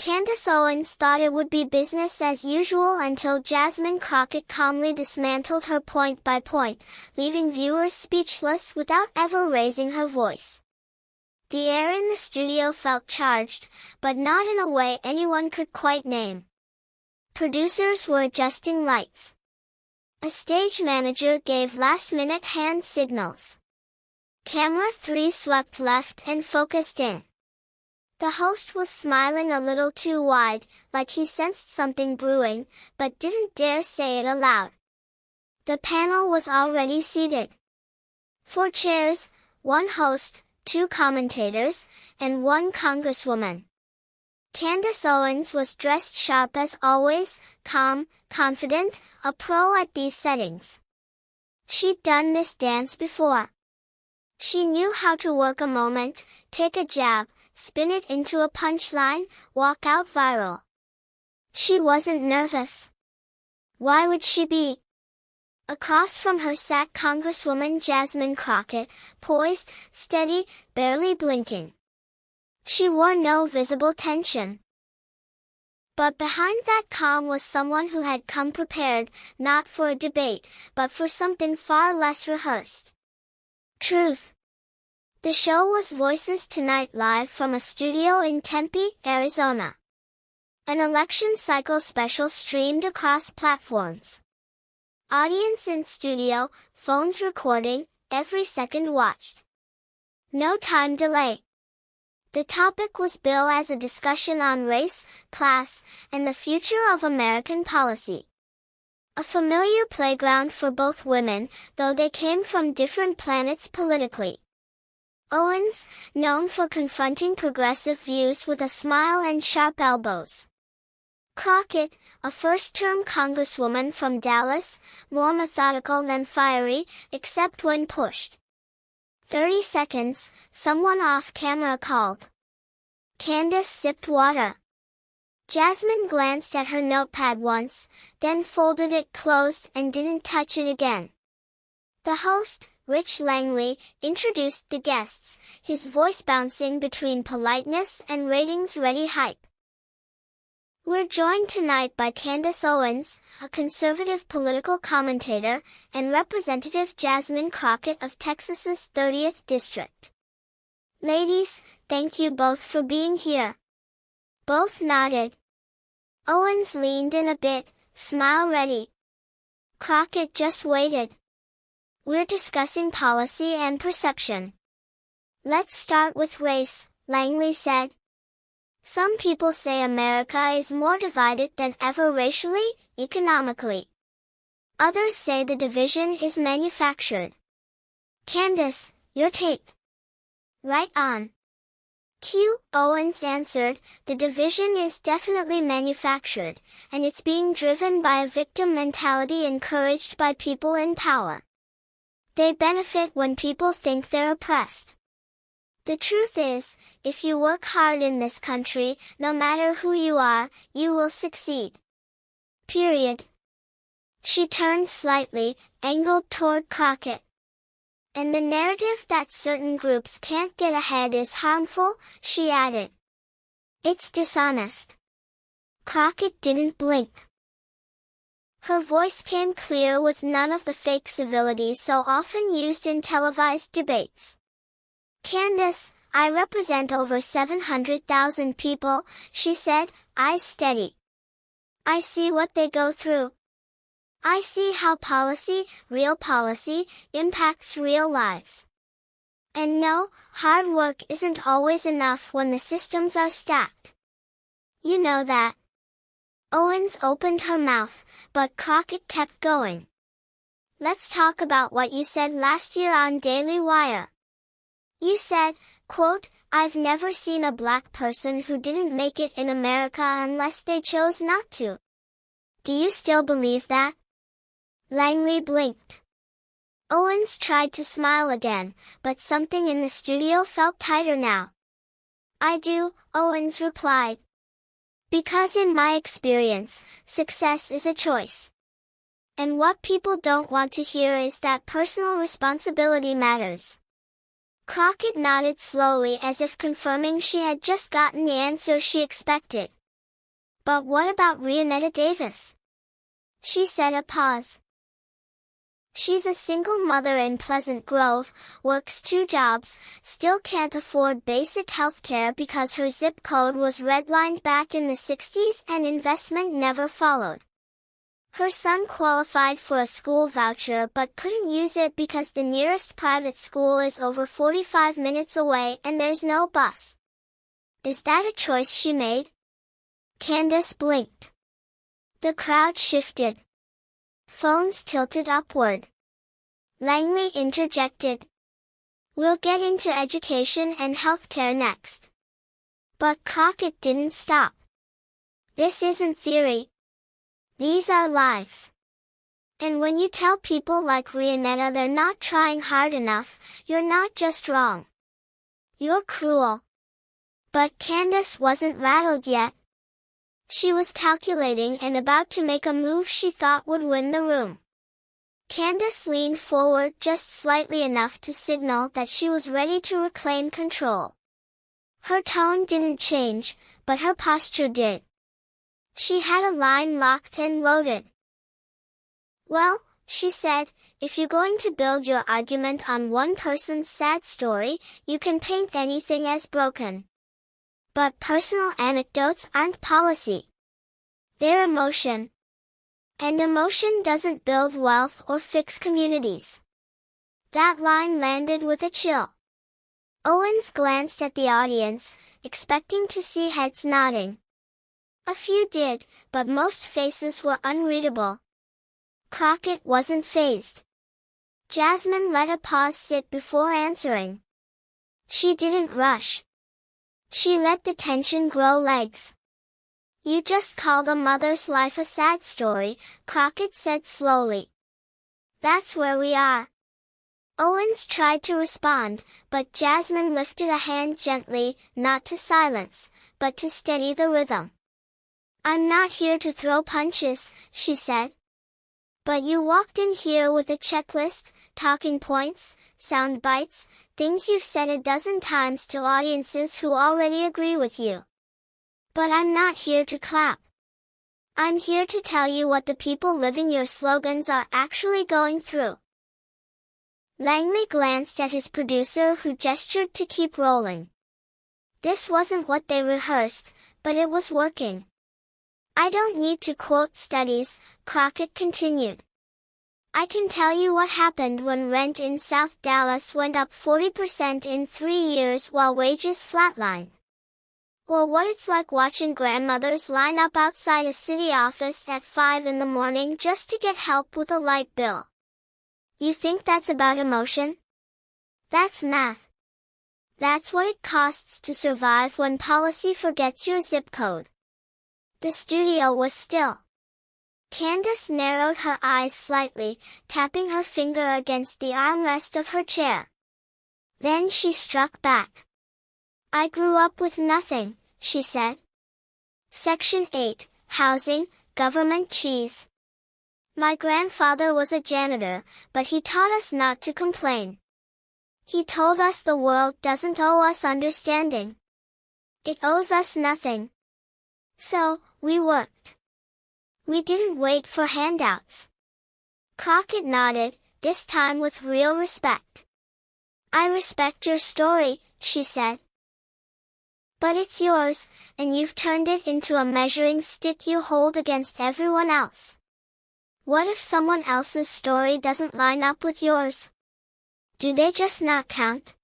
Candace Owens thought it would be business as usual until Jasmine Crockett calmly dismantled her point by point, leaving viewers speechless without ever raising her voice. The air in the studio felt charged, but not in a way anyone could quite name. Producers were adjusting lights. A stage manager gave last-minute hand signals. Camera 3 swept left and focused in. The host was smiling a little too wide, like he sensed something brewing, but didn't dare say it aloud. The panel was already seated. 4 chairs, 1 host, 2 commentators, and 1 congresswoman. Candace Owens was dressed sharp as always, calm, confident, a pro at these settings. She'd done this dance before. She knew how to work a moment, take a jab, spin it into a punchline, walk out viral. She wasn't nervous. Why would she be? Across from her sat Congresswoman Jasmine Crockett, poised, steady, barely blinking. She wore no visible tension. But behind that calm was someone who had come prepared, not for a debate, but for something far less rehearsed. Truth. The show was Voices Tonight, live from a studio in Tempe, Arizona. An election cycle special streamed across platforms. Audience in studio, phones recording, every second watched. No time delay. The topic was billed as a discussion on race, class, and the future of American policy. A familiar playground for both women, though they came from different planets politically. Owens, known for confronting progressive views with a smile and sharp elbows. Crockett, a first-term congresswoman from Dallas, more methodical than fiery, except when pushed. 30 seconds, someone off-camera called. Candace sipped water. Jasmine glanced at her notepad once, then folded it closed and didn't touch it again. The host, Rich Langley, introduced the guests, his voice bouncing between politeness and ratings-ready hype. We're joined tonight by Candace Owens, a conservative political commentator, and Representative Jasmine Crockett of Texas's 30th District. Ladies, thank you both for being here. Both nodded. Owens leaned in a bit, smile ready. Crockett just waited. We're discussing policy and perception. Let's start with race, Langley said. Some people say America is more divided than ever racially, economically. Others say the division is manufactured. Candace, your take. Right on. Q. Owens answered, the division is definitely manufactured, and it's being driven by a victim mentality encouraged by people in power. They benefit when people think they're oppressed. The truth is, if you work hard in this country, no matter who you are, you will succeed. Period. She turned slightly, angled toward Crockett. And the narrative that certain groups can't get ahead is harmful, she added. It's dishonest. Crockett didn't blink. Her voice came clear with none of the fake civility so often used in televised debates. Candace, I represent over 700,000 people, she said, eyes steady. I see what they go through. I see how policy, real policy, impacts real lives. And no, hard work isn't always enough when the systems are stacked. You know that. Owens opened her mouth, but Crockett kept going. Let's talk about what you said last year on Daily Wire. You said, quote, I've never seen a black person who didn't make it in America unless they chose not to. Do you still believe that? Langley blinked. Owens tried to smile again, but something in the studio felt tighter now. I do, Owens replied. Because in my experience, success is a choice. And what people don't want to hear is that personal responsibility matters. Crockett nodded slowly as if confirming she had just gotten the answer she expected. But what about Rionetta Davis? She said a pause. She's a single mother in Pleasant Grove, works 2 jobs, still can't afford basic health care because her zip code was redlined back in the 60s and investment never followed. Her son qualified for a school voucher but couldn't use it because the nearest private school is over 45 minutes away and there's no bus. Is that a choice she made? Candace blinked. The crowd shifted. Phones tilted upward. Langley interjected. We'll get into education and healthcare next. But Crockett didn't stop. This isn't theory. These are lives. And when you tell people like Rionetta they're not trying hard enough, you're not just wrong. You're cruel. But Candace wasn't rattled yet. She was calculating and about to make a move she thought would win the room. Candace leaned forward just slightly enough to signal that she was ready to reclaim control. Her tone didn't change, but her posture did. She had a line locked and loaded. Well, she said, if you're going to build your argument on one person's sad story, you can paint anything as broken. But personal anecdotes aren't policy. They're emotion. And emotion doesn't build wealth or fix communities. That line landed with a chill. Owens glanced at the audience, expecting to see heads nodding. A few did, but most faces were unreadable. Crockett wasn't fazed. Jasmine let a pause sit before answering. She didn't rush. She let the tension grow legs. You just called a mother's life a sad story, Crockett said slowly. That's where we are. Owens tried to respond, but Jasmine lifted a hand gently, not to silence, but to steady the rhythm. I'm not here to throw punches, she said. But you walked in here with a checklist, talking points, sound bites, things you've said a dozen times to audiences who already agree with you. But I'm not here to clap. I'm here to tell you what the people living your slogans are actually going through. Langley glanced at his producer who gestured to keep rolling. This wasn't what they rehearsed, but it was working. I don't need to quote studies, Crockett continued. I can tell you what happened when rent in South Dallas went up 40% in 3 years while wages flatlined. Or what it's like watching grandmothers line up outside a city office at 5 in the morning just to get help with a light bill. You think that's about emotion? That's math. That's what it costs to survive when policy forgets your zip code. The studio was still. Candace narrowed her eyes slightly, tapping her finger against the armrest of her chair. Then she struck back. I grew up with nothing, she said. Section 8, Housing, Government Cheese. My grandfather was a janitor, but he taught us not to complain. He told us the world doesn't owe us understanding. It owes us nothing. So, we worked. We didn't wait for handouts. Crockett nodded, this time with real respect. I respect your story, she said. But it's yours, and you've turned it into a measuring stick you hold against everyone else. What if someone else's story doesn't line up with yours? Do they just not count?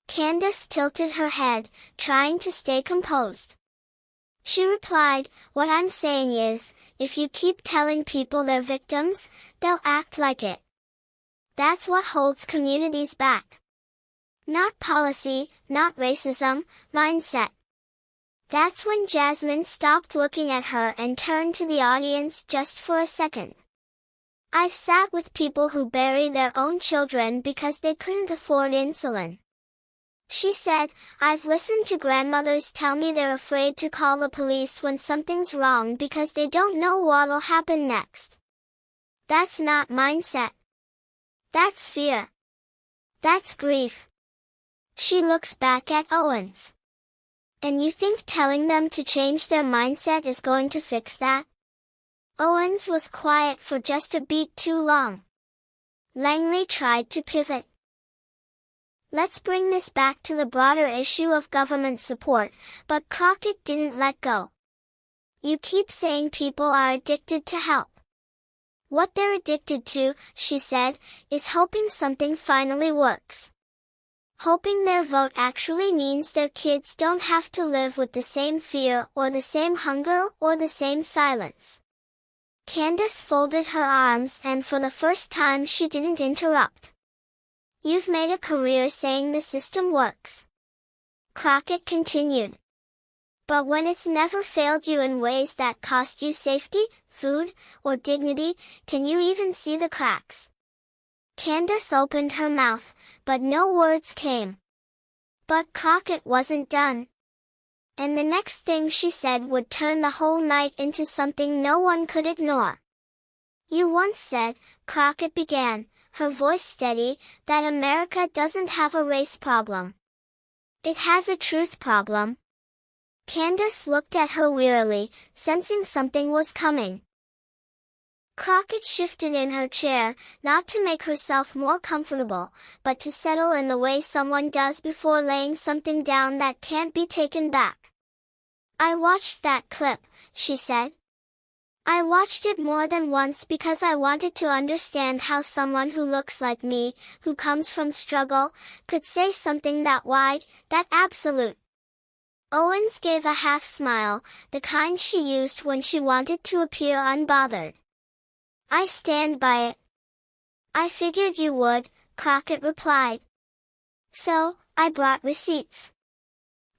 Candace tilted her head, trying to stay composed. She replied, what I'm saying is, if you keep telling people they're victims, they'll act like it. That's what holds communities back. Not policy, not racism, mindset. That's when Jasmine stopped looking at her and turned to the audience just for a second. I've sat with people who bury their own children because they couldn't afford insulin. She said, I've listened to grandmothers tell me they're afraid to call the police when something's wrong because they don't know what'll happen next. That's not mindset. That's fear. That's grief. She looks back at Owens. And you think telling them to change their mindset is going to fix that? Owens was quiet for just a beat too long. Langley tried to pivot. Let's bring this back to the broader issue of government support, but Crockett didn't let go. You keep saying people are addicted to help. What they're addicted to, she said, is hoping something finally works. Hoping their vote actually means their kids don't have to live with the same fear or the same hunger or the same silence. Candace folded her arms and for the first time she didn't interrupt. You've made a career saying the system works. Crockett continued. But when it's never failed you in ways that cost you safety, food, or dignity, can you even see the cracks? Candace opened her mouth, but no words came. But Crockett wasn't done. And the next thing she said would turn the whole night into something no one could ignore. You once said, Crockett began, her voice steady, that America doesn't have a race problem. It has a truth problem. Candace looked at her wearily, sensing something was coming. Crockett shifted in her chair, not to make herself more comfortable, but to settle in the way someone does before laying something down that can't be taken back. I watched that clip, she said. I watched it more than once because I wanted to understand how someone who looks like me, who comes from struggle, could say something that wide, that absolute. Owens gave a half smile, the kind she used when she wanted to appear unbothered. I stand by it. I figured you would, Crockett replied. So, I brought receipts.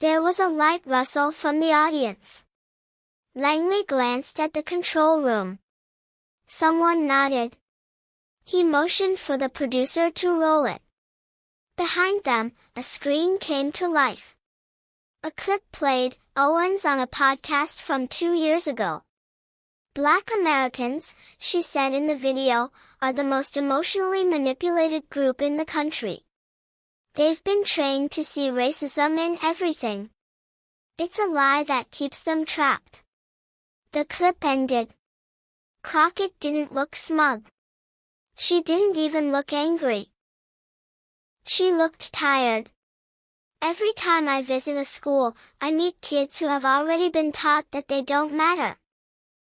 There was a light rustle from the audience. Langley glanced at the control room. Someone nodded. He motioned for the producer to roll it. Behind them, a screen came to life. A clip played, Owens on a podcast from 2 years ago. Black Americans, she said in the video, are the most emotionally manipulated group in the country. They've been trained to see racism in everything. It's a lie that keeps them trapped. The clip ended. Crockett didn't look smug. She didn't even look angry. She looked tired. Every time I visit a school, I meet kids who have already been taught that they don't matter.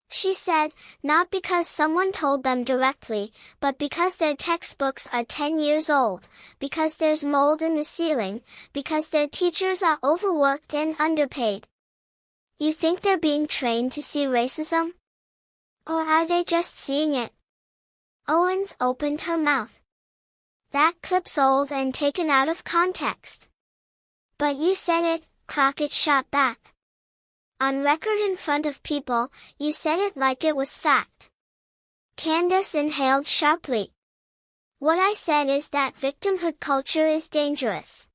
She said, not because someone told them directly, but because their textbooks are 10 years old, because there's mold in the ceiling, because their teachers are overworked and underpaid. You think they're being trained to see racism? Or are they just seeing it? Owens opened her mouth. That clip's old and taken out of context. But you said it, Crockett shot back. On record in front of people, you said it like it was fact. Candace inhaled sharply. What I said is that victimhood culture is dangerous.